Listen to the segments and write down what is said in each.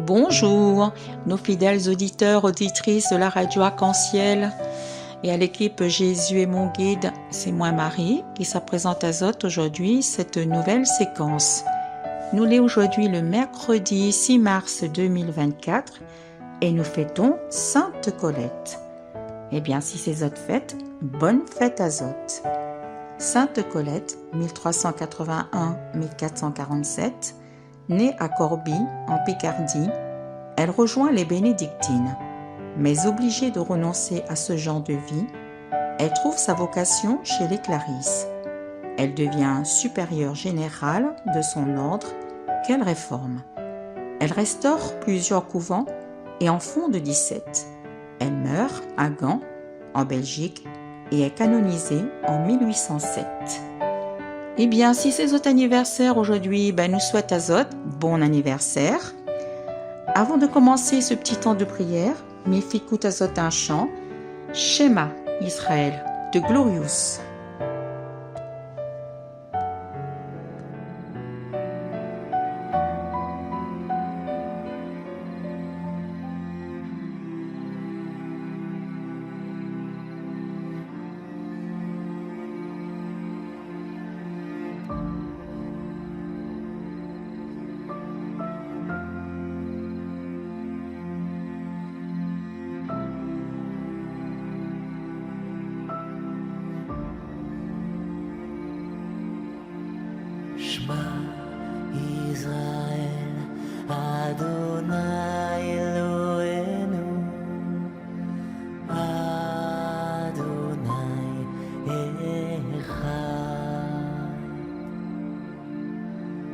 Bonjour, nos fidèles auditeurs, auditrices de la radio Arc-en-Ciel et à l'équipe Jésus est mon guide, c'est moi Marie qui se présente à Zot aujourd'hui cette nouvelle séquence. Nous l'est aujourd'hui le mercredi 6 mars 2024 et nous fêtons Sainte Colette. Eh bien, si c'est Zot fête, bonne fête à Zot. Sainte Colette, 1381-1447, née à Corbie, en Picardie, elle rejoint les bénédictines. Mais obligée de renoncer à ce genre de vie, elle trouve sa vocation chez les Clarisses. Elle devient supérieure générale de son ordre qu'elle réforme. Elle restaure plusieurs couvents et en fonde 17. Elle meurt à Gand, en Belgique, et est canonisée en 1807. Eh bien, si c'est Zot anniversaire aujourd'hui, nous souhaite à Zot bon anniversaire. Avant de commencer ce petit temps de prière, m'écoute à Zot un chant, Shema Israël de Glorious. Shema Israël, Adonai Eloheinu, Adonai Echad.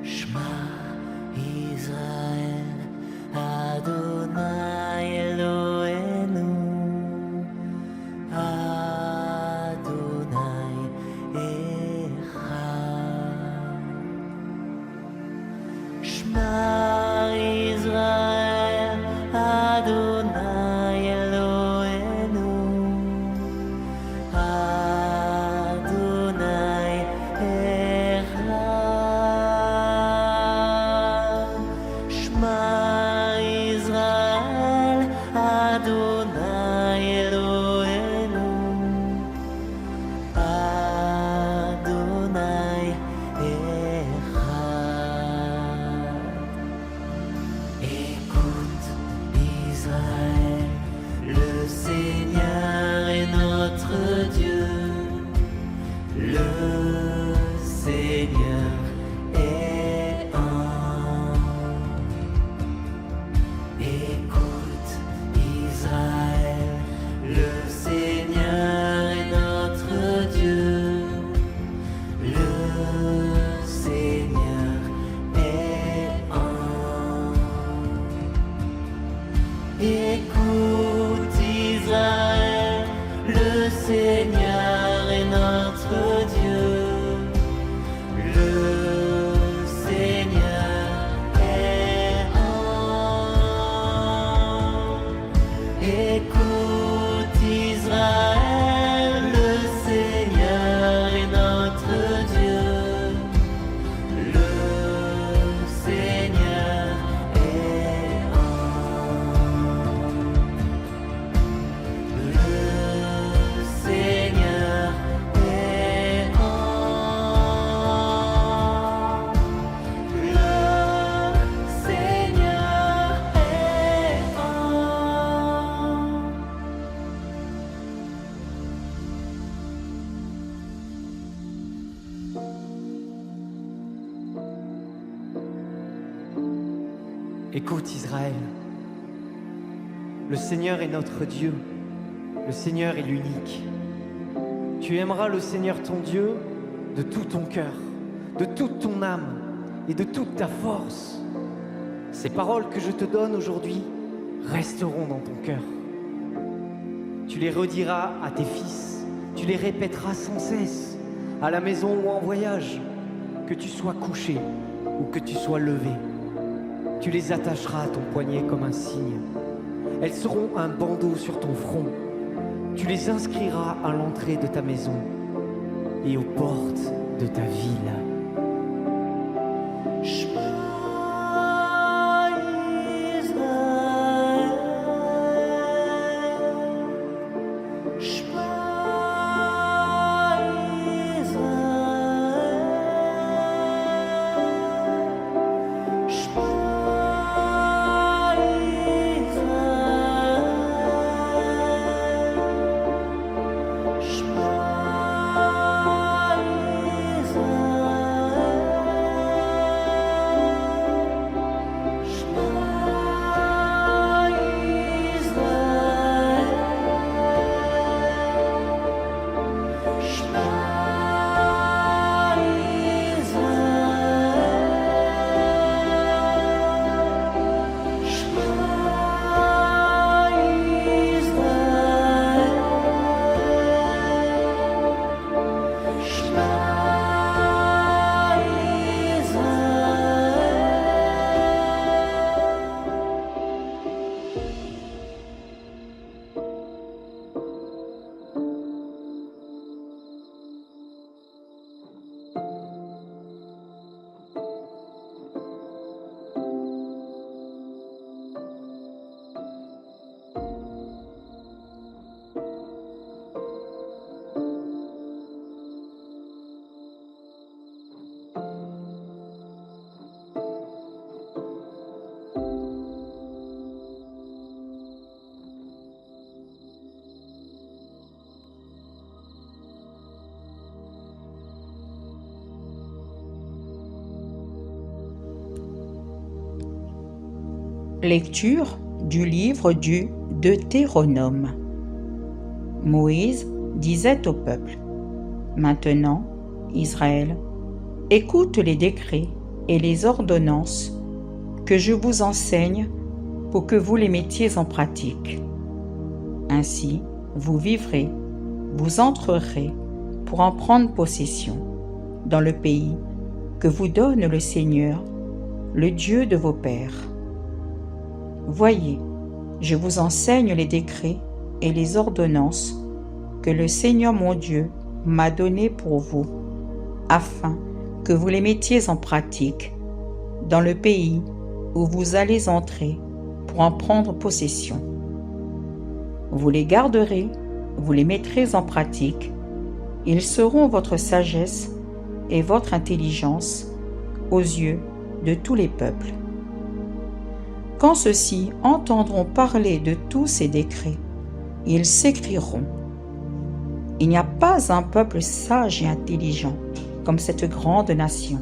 Shema Israël, Adonai Eloheinu, Adonai Echad. Shema Israël, Adonai Eloheinu, Adonai Echad. Shema Israël, Adonai Eloheinu, Adonai Echad. Écoute Israël, le Seigneur est notre Dieu, le Seigneur est un. Écoute Israël, le Seigneur est notre Dieu, le Seigneur est un. Écoute Israël, le Seigneur est notre Dieu, le Seigneur est un. Écoute Israël, le Seigneur est notre Dieu, le Seigneur est un. Le Seigneur est un. Le Seigneur est un. Écoute Israël, le Seigneur est notre Dieu, le Seigneur est l'unique. Tu aimeras le Seigneur ton Dieu de tout ton cœur, de toute ton âme et de toute ta force. Ces paroles que je te donne aujourd'hui resteront dans ton cœur. Tu les rediras à tes fils, tu les répéteras sans cesse, à la maison ou en voyage, que tu sois couché ou que tu sois levé. Tu les attacheras à ton poignet comme un signe. Elles seront un bandeau sur ton front. Tu les inscriras à l'entrée de ta maison et aux portes de ta ville. Shema Lecture du livre du Deutéronome. Moïse disait au peuple: Maintenant, Israël, écoute les décrets et les ordonnances que je vous enseigne pour que vous les mettiez en pratique. Ainsi, vous vivrez, vous entrerez pour en prendre possession dans le pays que vous donne le Seigneur, le Dieu de vos pères. Voyez, je vous enseigne les décrets et les ordonnances que le Seigneur mon Dieu m'a donnés pour vous, afin que vous les mettiez en pratique dans le pays où vous allez entrer pour en prendre possession. Vous les garderez, vous les mettrez en pratique, ils seront votre sagesse et votre intelligence aux yeux de tous les peuples. Quand ceux-ci entendront parler de tous ces décrets, ils s'écrieront: Il n'y a pas un peuple sage et intelligent comme cette grande nation.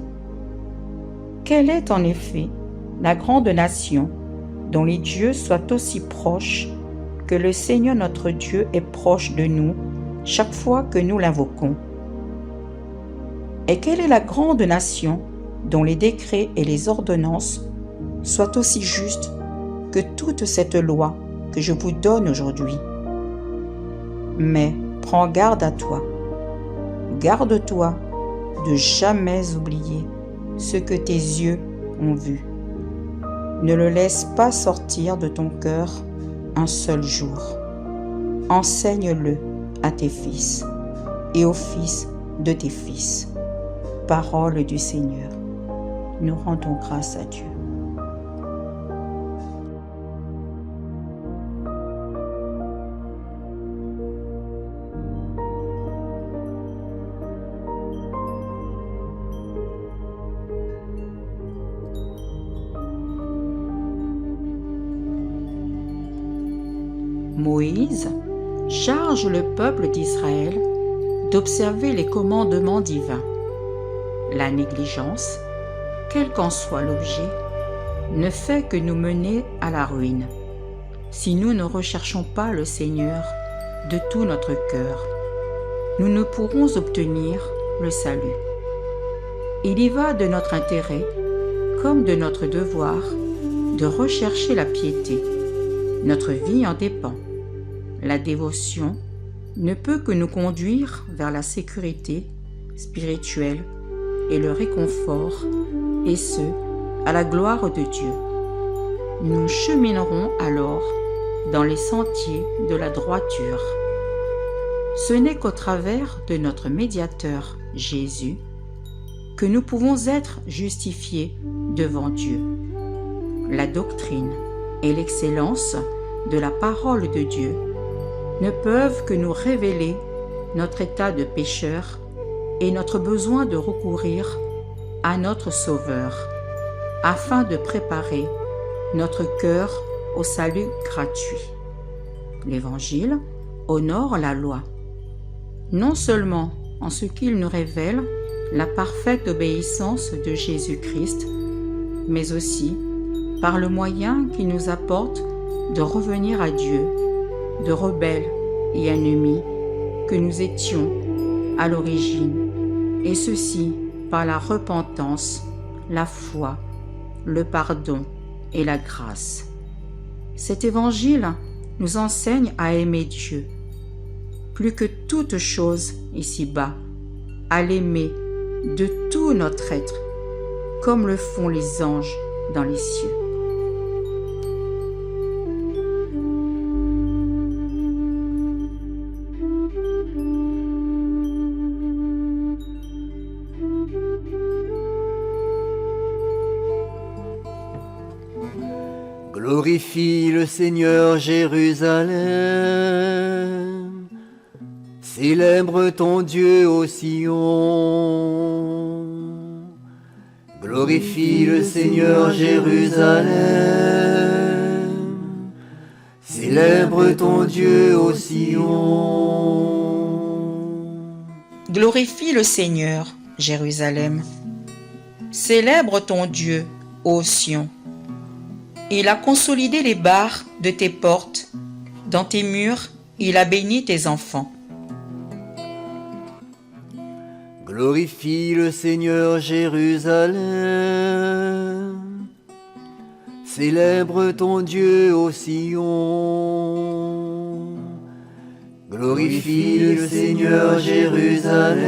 Quelle est en effet la grande nation dont les dieux soient aussi proches que le Seigneur notre Dieu est proche de nous chaque fois que nous l'invoquons? Et quelle est la grande nation dont les décrets et les ordonnances soient aussi justes que toute cette loi que je vous donne aujourd'hui? Mais prends garde à toi. Garde-toi de jamais oublier ce que tes yeux ont vu. Ne le laisse pas sortir de ton cœur un seul jour. Enseigne-le à tes fils et aux fils de tes fils. Parole du Seigneur. Nous rendons grâce à Dieu. Moïse charge le peuple d'Israël d'observer les commandements divins. La négligence, quel qu'en soit l'objet, ne fait que nous mener à la ruine, si nous ne recherchons pas le Seigneur de tout notre cœur. Nous ne pourrons obtenir le salut. Il y va de notre intérêt, comme de notre devoir, de rechercher la piété. Notre vie en dépend. La dévotion ne peut que nous conduire vers la sécurité spirituelle et le réconfort, et ce, à la gloire de Dieu. Nous cheminerons alors dans les sentiers de la droiture. Ce n'est qu'au travers de notre médiateur Jésus que nous pouvons être justifiés devant Dieu. La doctrine et l'excellence de la parole de Dieu ne peuvent que nous révéler notre état de pécheur et notre besoin de recourir à notre Sauveur, afin de préparer notre cœur au salut gratuit. L'Évangile honore la loi, non seulement en ce qu'il nous révèle la parfaite obéissance de Jésus-Christ, mais aussi par le moyen qu'il nous apporte de revenir à Dieu, de rebelles et ennemis que nous étions à l'origine, et ceci par la repentance, la foi, le pardon et la grâce. Cet évangile nous enseigne à aimer Dieu, plus que toute chose ici-bas, à l'aimer de tout notre être, comme le font les anges dans les cieux. Glorifie le Seigneur Jérusalem, célèbre ton Dieu au Sion. Glorifie le Seigneur Jérusalem, célèbre ton Dieu au Sion. Glorifie le Seigneur, Jérusalem. Célèbre ton Dieu, ô Sion. Il a consolidé les barres de tes portes. Dans tes murs, il a béni tes enfants. Glorifie le Seigneur Jérusalem. Célèbre ton Dieu au Sion. Glorifie le Seigneur Jérusalem.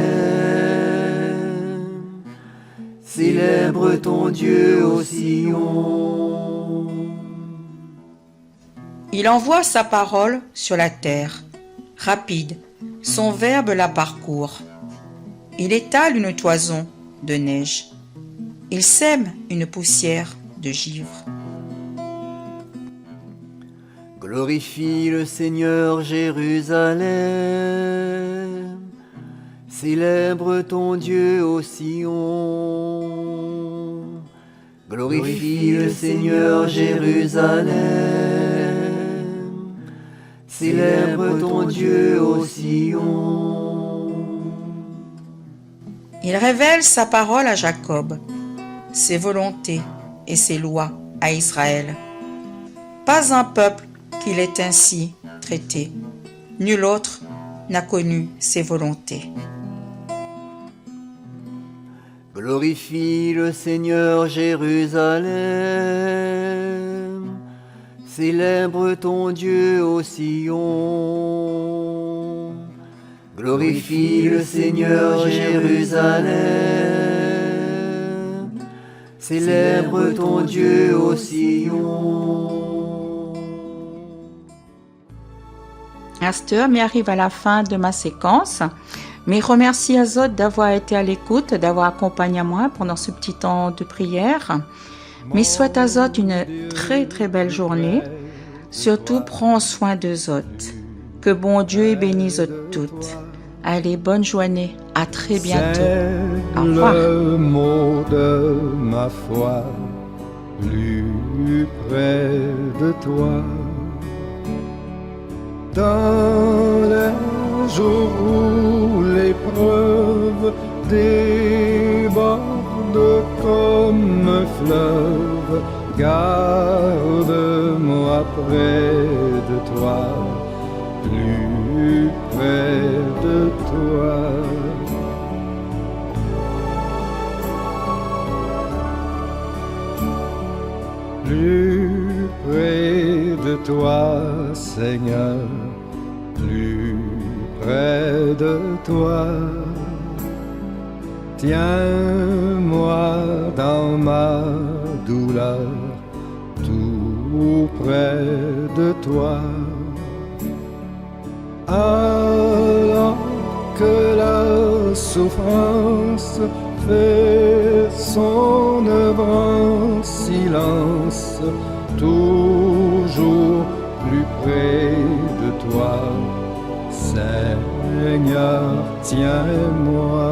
Célèbre ton Dieu au Sion. Il envoie sa parole sur la terre. Rapide, son verbe la parcourt. Il étale une toison de neige. Il sème une poussière de givre. Glorifie le Seigneur Jérusalem. Célèbre ton Dieu au Sion. Glorifie le Seigneur Jérusalem. Célèbre ton Dieu au Sion. Il révèle sa parole à Jacob, ses volontés et ses lois à Israël. Pas un peuple qu'il ait ainsi traité. Nul autre n'a connu ses volontés. Glorifie le Seigneur Jérusalem. Célèbre ton Dieu au Sion. Glorifie le Seigneur Jérusalem. Célèbre ton Dieu au Sion. Esther m'y arrive à la fin de ma séquence. Mais remercie Azot d'avoir été à l'écoute, d'avoir accompagné moi pendant ce petit temps de prière. Mais souhaite à Zot une très très belle journée. Surtout, prends soin de Zot. Que bon Dieu bénisse toutes. Allez, bonne journée. À très bientôt. Au revoir. Le mot de ma foi, plus près de toi. Dans les jours où l'épreuve déborde comme un fleuve, garde-moi près de toi, plus près de toi. Plus près de toi, Seigneur, plus près de toi. Tiens-moi dans ma douleur, tout près de toi. Alors que la souffrance fait son œuvre en silence, toujours plus près de toi. Seigneur, tiens-moi.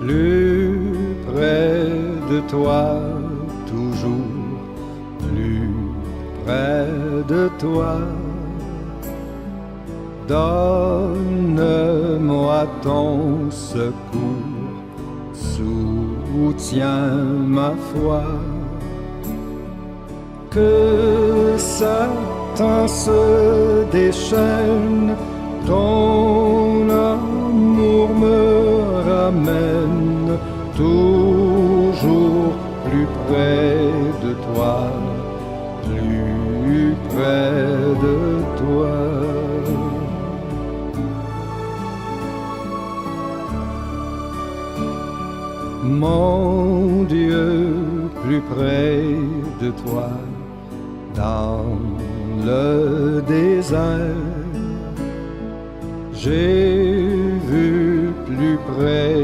Plus près de toi, toujours plus près de toi. Donne-moi ton secours, soutiens ma foi. Que Satan se déchaîne, ton amour me ramène toujours plus près de toi, plus près de toi. mon Dieu, plus près de toi, dans le désert. J'ai vu plus près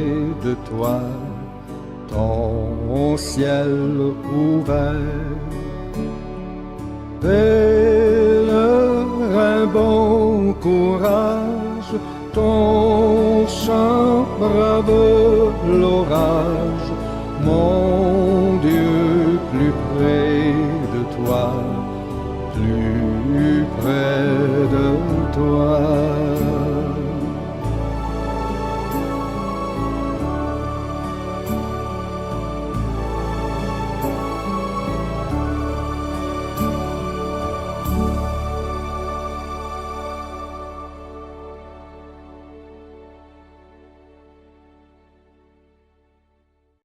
de toi ton ciel ouvert. Pèlerin, bon courage, ton chant brave l'orage, mon